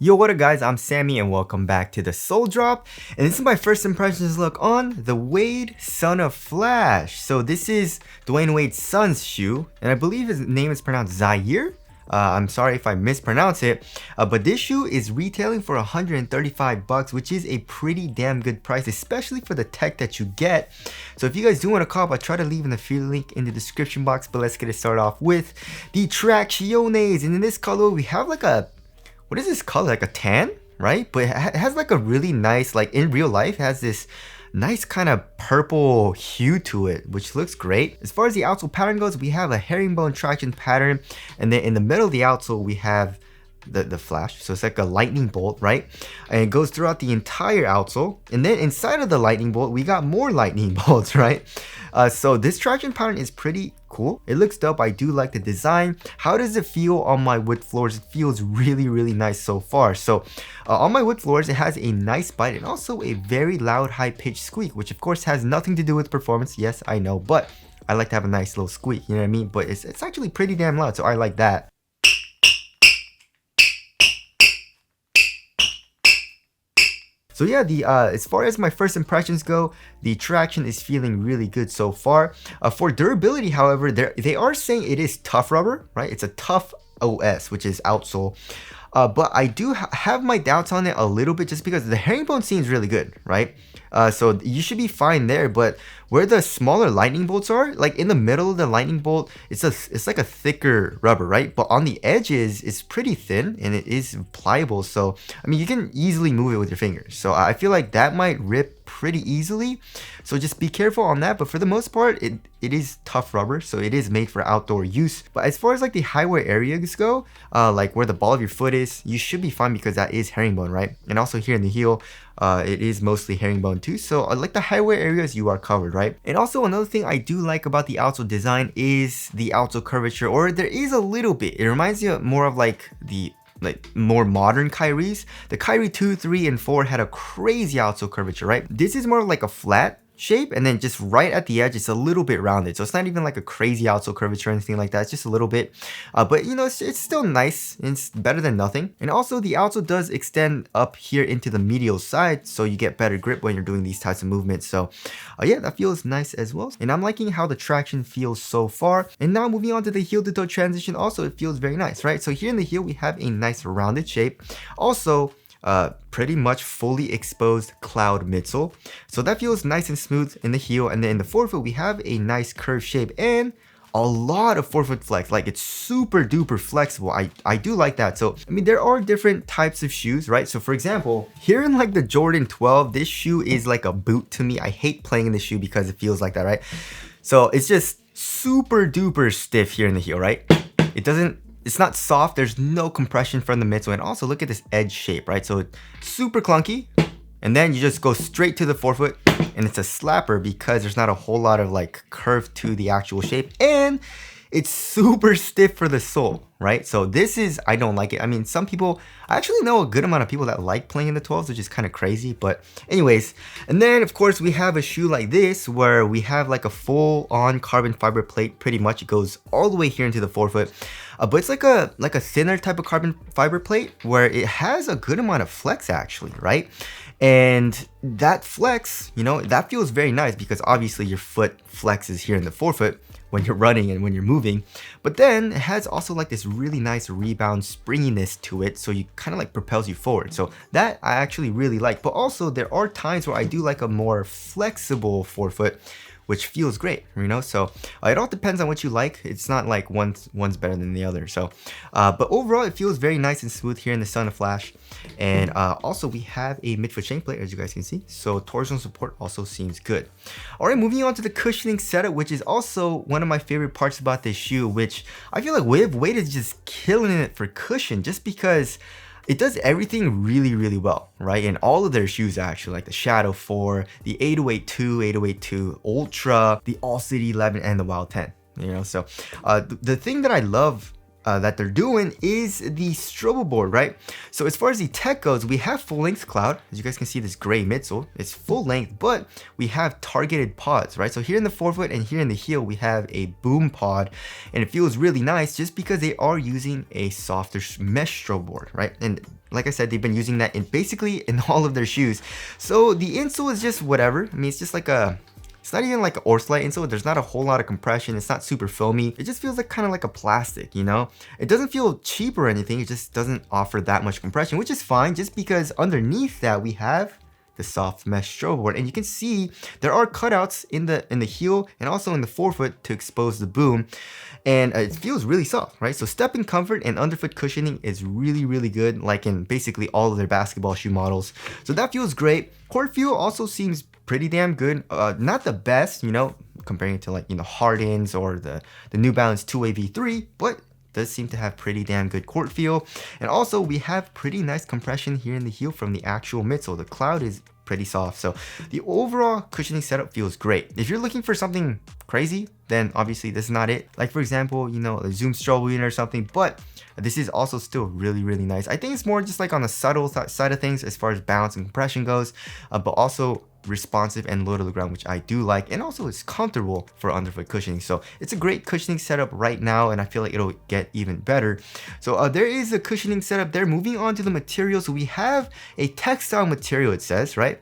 Yo, what up guys, I'm Sammy and welcome back to the Soul Drop. And this is my first impressions look on the Wade Son of Flash. So this is Dwayne Wade's son's shoe, and I believe his name is pronounced Zaire. I'm sorry if I mispronounce it, but this shoe is retailing for 135 bucks, which is a pretty damn good price, especially for the tech that you get. So if you guys do want to cop, I'll try to leave in the affiliate link in the description box, but let's get it started off with the Tracciones. And in this color, we have like a, what is this color? Like a tan, right? But it has like a really nice, like in real life, it has this nice kind of purple hue to it, which looks great. As far as the outsole pattern goes, we have a herringbone traction pattern, and then in the middle of the outsole we have the flash, so it's like a lightning bolt, right? And it goes throughout the entire outsole, and then inside of the lightning bolt we got more lightning bolts, right? So this traction pattern is pretty cool. It looks dope. I do like the design. How does it feel on my wood floors? It feels really nice so far. So on my wood floors, it has a nice bite and also a very loud high-pitched squeak, which of course has nothing to do with performance. Yes, I know, but I like to have a nice little squeak, you know what I mean? But it's actually pretty damn loud, so I like that. So yeah, as far as my first impressions go, the traction is feeling really good so far. For durability, however, they are saying it is tough rubber, right? It's a tough OS, which is outsole. But I do have my doubts on it a little bit, just because the herringbone seems really good, right? So you should be fine there, but where the smaller lightning bolts are, like in the middle of the lightning bolt, it's like a thicker rubber, right? But on the edges, it's pretty thin and it is pliable. So, I mean, you can easily move it with your fingers. So I feel like that might rip pretty easily. So just be careful on that. But for the most part, it is tough rubber. So it is made for outdoor use. But as far as like the high wear areas go, like where the ball of your foot is, you should be fine because that is herringbone, right? And also here in the heel, it is mostly herringbone too. So like the high wear areas, you are covered, right? And also another thing I do like about the outsole design is the outsole curvature, or there is a little bit. It reminds you more of like the more modern Kyrie's. The Kyrie 2, 3, and 4 had a crazy outsole curvature, right? This is more like a flat shape, and then just right at the edge it's a little bit rounded, so it's not even like a crazy outsole curvature or anything like that. It's just a little bit, but you know, it's still nice. It's better than nothing. And also the outsole does extend up here into the medial side, so you get better grip when you're doing these types of movements. So yeah, that feels nice as well, and I'm liking how the traction feels so far. And now moving on to the heel to toe transition, also it feels very nice, right? So here in the heel we have a nice rounded shape, also pretty much fully exposed cloud midsole, so that feels nice and smooth in the heel. And then in the forefoot we have a nice curved shape and a lot of forefoot flex. Like, it's super duper flexible. I do like that. So I mean, there are different types of shoes, right? So for example, here in like the Jordan 12, this shoe is like a boot to me. I hate playing in the shoe because it feels like that, right? So it's just super duper stiff here in the heel, right? It's not soft, there's no compression from the midsole. And also look at this edge shape, right? So it's super clunky, and then you just go straight to the forefoot, and it's a slapper because there's not a whole lot of like curve to the actual shape, and it's super stiff for the sole, right? So this is, I don't like it. I mean, some people, I actually know a good amount of people that like playing in the 12s, which is kind of crazy, but anyways. And then of course we have a shoe like this where we have like a full on carbon fiber plate. Pretty much it goes all the way here into the forefoot, but it's like a thinner type of carbon fiber plate where it has a good amount of flex actually, right? And that flex, you know, that feels very nice because obviously your foot flexes here in the forefoot when you're running and when you're moving, but then it has also like this really nice rebound springiness to it, so you kind of like propels you forward. So that I actually really like. But also there are times where I do like a more flexible forefoot, which feels great, you know? So it all depends on what you like. It's not like one's better than the other. So but overall it feels very nice and smooth here in the Son of Flash. And also we have a midfoot shank plate, as you guys can see, so torsional support also seems good. All right, moving on to the cushioning setup, which is also one of my favorite parts about this shoe, which I feel like Wade is just killing it for cushion, just because it does everything really well, right? In all of their shoes actually, like the Shadow 4, the 808-2, 808-2 Ultra, the All City 11, and the Wild 10, you know? So the thing that I love that they're doing is the strobo board, right? So as far as the tech goes, we have full length cloud. As you guys can see, this gray midsole, it's full length, but we have targeted pods, right? So here in the forefoot and here in the heel, we have a boom pod, and it feels really nice just because they are using a softer mesh strobo board, right? And like I said, they've been using that in basically in all of their shoes. So the insole is just whatever. I mean, it's just like it's not even like an Orslite insole. There's not a whole lot of compression. It's not super foamy. It just feels like kind of like a plastic, you know? It doesn't feel cheap or anything. It just doesn't offer that much compression, which is fine just because underneath that we have the soft mesh strobo board. And you can see there are cutouts in the heel and also in the forefoot to expose the boom. And it feels really soft, right? So stepping comfort and underfoot cushioning is really, really good, like in basically all of their basketball shoe models. So that feels great. Court feel also seems pretty damn good. Not the best, you know, comparing it to like, you know, Harden's or the New Balance 2A V3, but does seem to have pretty damn good court feel. And also we have pretty nice compression here in the heel from the actual midsole. The cloud is pretty soft. So the overall cushioning setup feels great. If you're looking for something crazy, then obviously this is not it. Like for example, you know, a Zoom strobo unit or something, but this is also still really, really nice. I think it's more just like on the subtle side of things as far as balance and compression goes, but also responsive and low to the ground, which I do like, and also it's comfortable for underfoot cushioning. So it's a great cushioning setup right now, and I feel like it'll get even better. So there is a cushioning setup there. Moving on to the material, so we have a textile material, it says, right?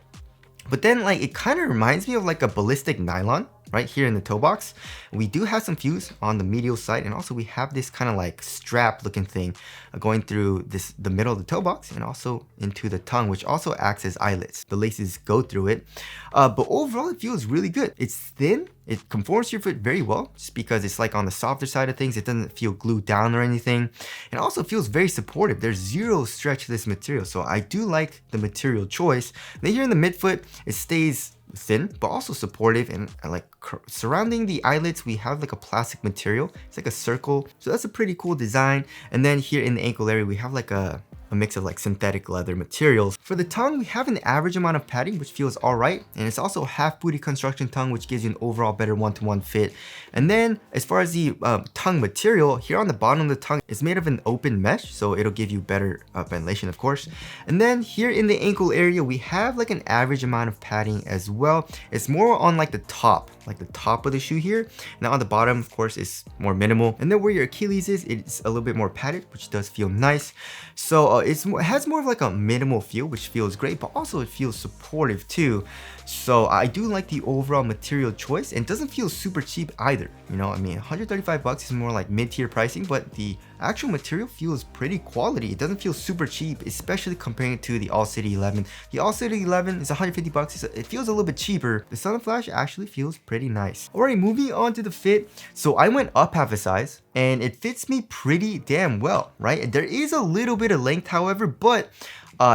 But then like it kind of reminds me of like a ballistic nylon right here in the toe box. We do have some fuse on the medial side, and also we have this kind of like strap looking thing going through the middle of the toe box and also into the tongue, which also acts as eyelets. The laces go through it, but overall it feels really good. It's thin, it conforms to your foot very well just because it's like on the softer side of things. It doesn't feel glued down or anything, and also feels very supportive. There's zero stretch to this material, so I do like the material choice. Then here in the midfoot, it stays thin but also supportive, and like surrounding the eyelets we have like a plastic material. It's like a circle, so that's a pretty cool design. And then here in the ankle area we have like a mix of like synthetic leather materials. For the tongue, we have an average amount of padding, which feels all right, and it's also half booty construction tongue, which gives you an overall better one-to-one fit. And then as far as the tongue material, here on the bottom of the tongue, it's made of an open mesh, so it'll give you better ventilation, of course. And then here in the ankle area, we have like an average amount of padding as well. It's more on like the top of the shoe here. Now on the bottom, of course, is more minimal. And then where your Achilles is, it's a little bit more padded, which does feel nice. So it has more of like a minimal feel, which feels great, but also it feels supportive too. So I do like the overall material choice, and doesn't feel super cheap either. You know, I mean, 135 bucks is more like mid-tier pricing, but the actual material feels pretty quality. It doesn't feel super cheap, especially comparing it to the All City 11. The All City 11 is 150 bucks. It feels a little bit cheaper. The Sun Flash actually feels pretty nice. Alright, moving on to the fit. So I went up half a size, and it fits me pretty damn well, right? There is a little bit of length, however, but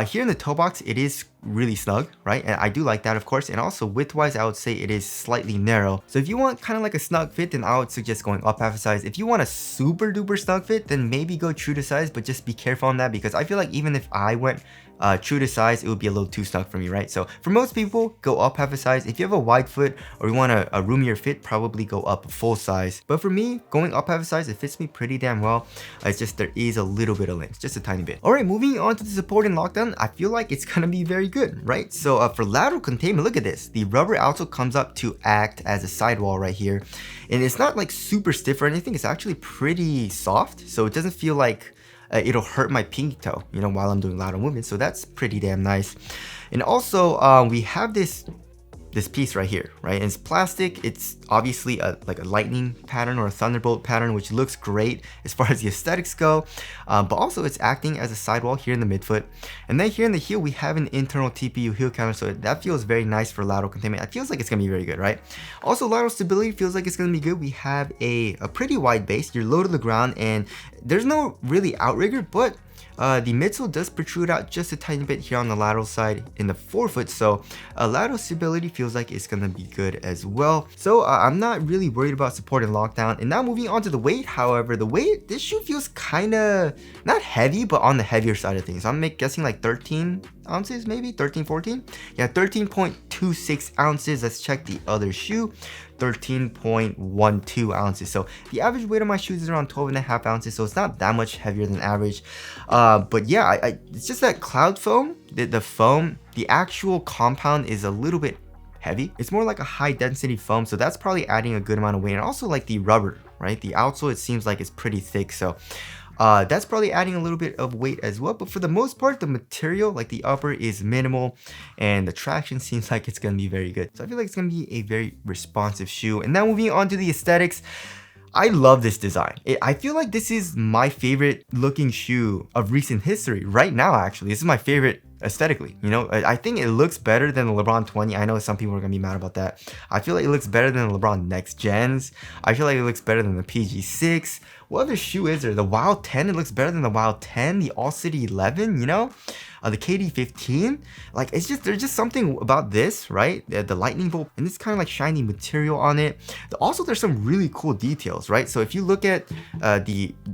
here in the toe box, it is really snug, right? And I do like that, of course. And also width-wise, I would say it is slightly narrow. So if you want kind of like a snug fit, then I would suggest going up half a size. If you want a super duper snug fit, then maybe go true to size, but just be careful on that, because I feel like even if I went true to size, it would be a little too snug for me, right? So for most people, go up half a size. If you have a wide foot or you want a roomier fit, probably go up a full size. But for me, going up half a size, it fits me pretty damn well. It's just there is a little bit of length, just a tiny bit. All right, moving on to the support and lockdown, I feel like it's gonna be very good, right? So for lateral containment, look at this. The rubber outsole comes up to act as a sidewall right here, and it's not like super stiff or anything. It's actually pretty soft, so it doesn't feel like it'll hurt my pinky toe, you know, while I'm doing lateral movement. So that's pretty damn nice. And also we have this piece right here, right? And it's plastic. It's obviously like a lightning pattern or a thunderbolt pattern, which looks great as far as the aesthetics go, but also it's acting as a sidewall here in the midfoot. And then here in the heel, we have an internal TPU heel counter, so that feels very nice for lateral containment. It feels like it's gonna be very good, right? Also, lateral stability feels like it's gonna be good. We have a pretty wide base. You're low to the ground, and there's no really outrigger, but the midsole does protrude out just a tiny bit here on the lateral side in the forefoot, so lateral stability feels like it's gonna be good as well. So I'm not really worried about support and lockdown. And now moving on to the weight, however, the weight, this shoe feels kind of not heavy, but on the heavier side of things. I'm guessing like 13 ounces, maybe 13, 14. Yeah, 13.2 13.26 ounces. Let's check the other shoe. 13.12 ounces. So the average weight of my shoes is around 12.5 ounces, so it's not that much heavier than average. But yeah, it's just that cloud foam, the foam, the actual compound is a little bit heavy. It's more like a high density foam, so that's probably adding a good amount of weight. And also like the rubber, right? The outsole, it seems like it's pretty thick, so that's probably adding a little bit of weight as well. But for the most part, the material, like the upper, is minimal, and the traction seems like it's gonna be very good. So I feel like it's gonna be a very responsive shoe. And now moving on to the aesthetics. I love this design. I feel like this is my favorite looking shoe of recent history right now. Actually, this is my favorite aesthetically. You know, I think it looks better than the LeBron 20. I know some people are gonna be mad about that. I feel like it looks better than the LeBron Next Gens. I feel like it looks better than the PG6. What other shoe is there? The Wild 10, it looks better than the Wild 10. The All City 11, you know? The KD 15, like it's just, there's just something about this, right? The lightning bolt and this kind of like shiny material on it. Also, there's some really cool details, right? So if you look at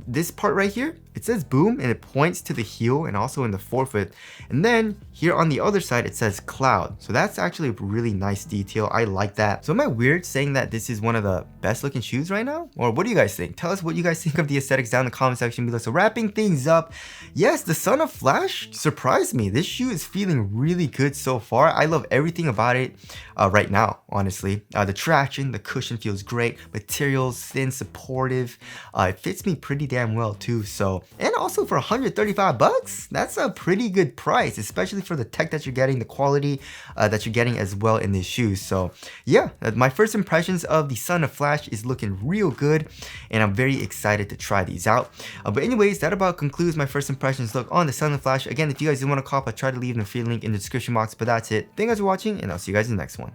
this part right here, it says boom and it points to the heel and also in the forefoot. And then here on the other side, it says cloud. So that's actually a really nice detail. I like that. So am I weird saying that this is one of the best looking shoes right now? Or what do you guys think? Tell us what you guys think of the aesthetics down in the comment section below. So wrapping things up, yes, the Son of Flash surprised me. This shoe is feeling really good so far. I love everything about it right now, honestly. The traction, the cushion feels great. Materials, thin, supportive. It fits me pretty damn well too. So, and also for 135 bucks, that's a pretty good price, especially for the tech that you're getting, the quality that you're getting as well in this shoe. So yeah, my first impressions of the Son of Flash is looking real good, and I'm very excited to try these out. But anyways, that about concludes my first impressions look on the Son of Flash. Again, if you guys do want to cop, I try to leave the free link in the description box, but that's it. Thank you guys for watching, and I'll see you guys in the next one.